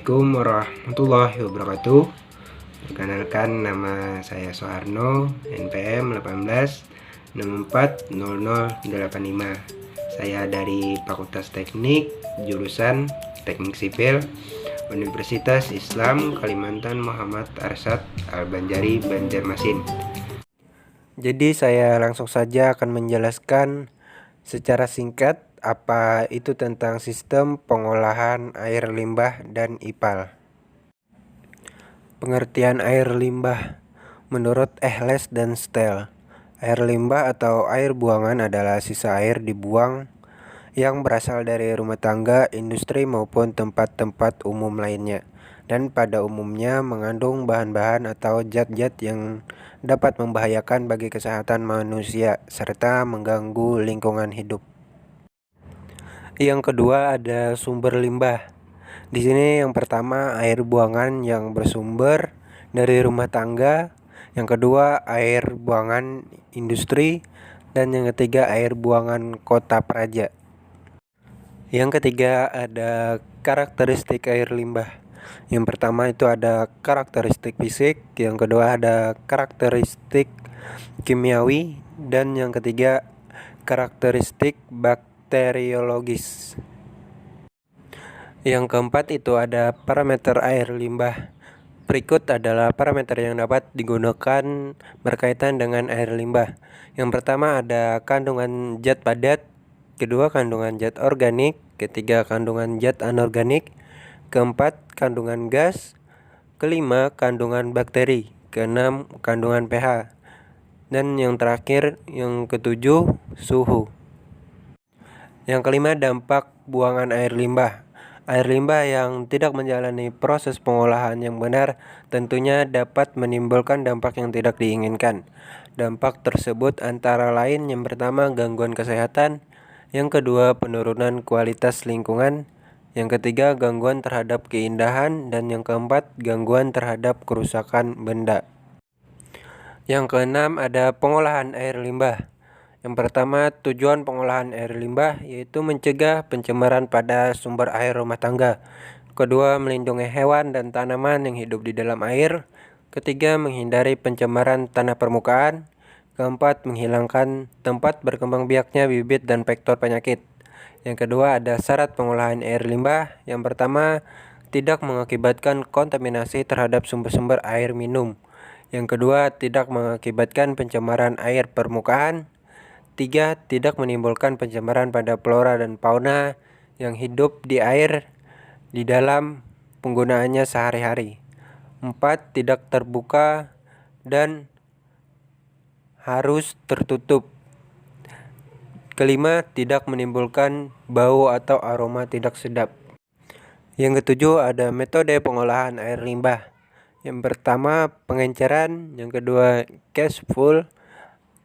Assalamualaikum warahmatullahi wabarakatuh. Perkenalkan, nama saya Soeharno, NPM 18640085. Saya dari Fakultas Teknik, jurusan Teknik Sipil, Universitas Islam Kalimantan Muhammad Arsad Al-Banjari, Banjarmasin. Jadi saya langsung saja akan menjelaskan secara singkat apa itu tentang sistem pengolahan air limbah dan IPAL. Pengertian air limbah menurut Ehles dan Stel. Air limbah atau air buangan adalah sisa air dibuang yang berasal dari rumah tangga, industri maupun tempat-tempat umum lainnya, dan pada umumnya mengandung bahan-bahan atau zat-zat yang dapat membahayakan bagi kesehatan manusia serta mengganggu lingkungan hidup. Yang kedua ada sumber limbah. Di sini yang pertama air buangan yang bersumber dari rumah tangga, yang kedua air buangan industri, dan yang ketiga air buangan kota praja. Yang ketiga ada karakteristik air limbah. Yang pertama itu ada karakteristik fisik, yang kedua ada karakteristik kimiawi, dan yang ketiga karakteristik bakteriologis. Yang keempat itu ada parameter air limbah. Berikut adalah parameter yang dapat digunakan berkaitan dengan air limbah. Yang pertama ada kandungan zat padat, kedua kandungan zat organik, ketiga kandungan zat anorganik, keempat kandungan gas, kelima kandungan bakteri, keenam kandungan pH, dan yang terakhir yang ketujuh suhu. Yang kelima dampak buangan air limbah. Air limbah yang tidak menjalani proses pengolahan yang benar tentunya dapat menimbulkan dampak yang tidak diinginkan. Dampak tersebut antara lain yang pertama gangguan kesehatan, yang kedua penurunan kualitas lingkungan, yang ketiga gangguan terhadap keindahan, dan yang keempat gangguan terhadap kerusakan benda. Yang keenam ada pengolahan air limbah. Yang pertama, tujuan pengolahan air limbah yaitu mencegah pencemaran pada sumber air rumah tangga. Kedua, melindungi hewan dan tanaman yang hidup di dalam air. Ketiga, menghindari pencemaran tanah permukaan. Keempat, menghilangkan tempat berkembang biaknya bibit dan vektor penyakit. Yang kedua, ada syarat pengolahan air limbah. Yang pertama, tidak mengakibatkan kontaminasi terhadap sumber-sumber air minum. Yang kedua, tidak mengakibatkan pencemaran air permukaan. 3. Tidak menimbulkan pencemaran pada flora dan fauna yang hidup di air di dalam penggunaannya sehari-hari. 4. Tidak terbuka dan harus tertutup. Kelima, tidak menimbulkan bau atau aroma tidak sedap. Yang ketujuh ada metode pengolahan air limbah. Yang pertama pengenceran, yang kedua case full,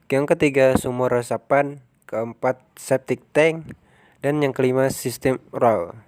yang ketiga sumur resapan, keempat septic tank, dan yang kelima sistem RO.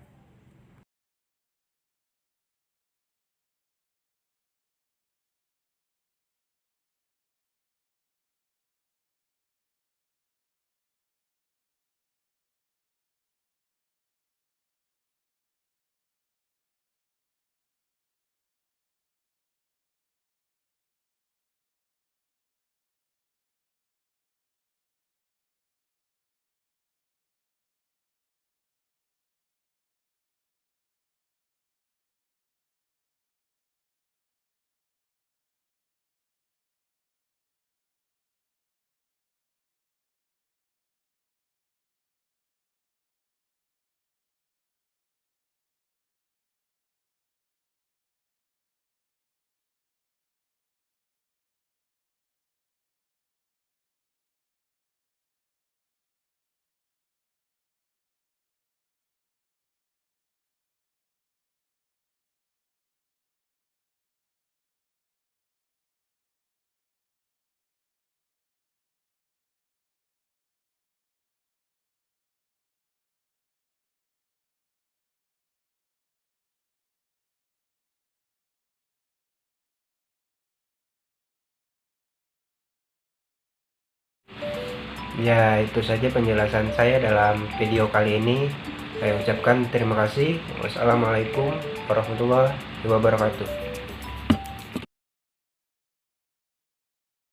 Ya, itu saja penjelasan saya dalam video kali ini. Saya ucapkan terima kasih. Wassalamualaikum warahmatullahi wabarakatuh.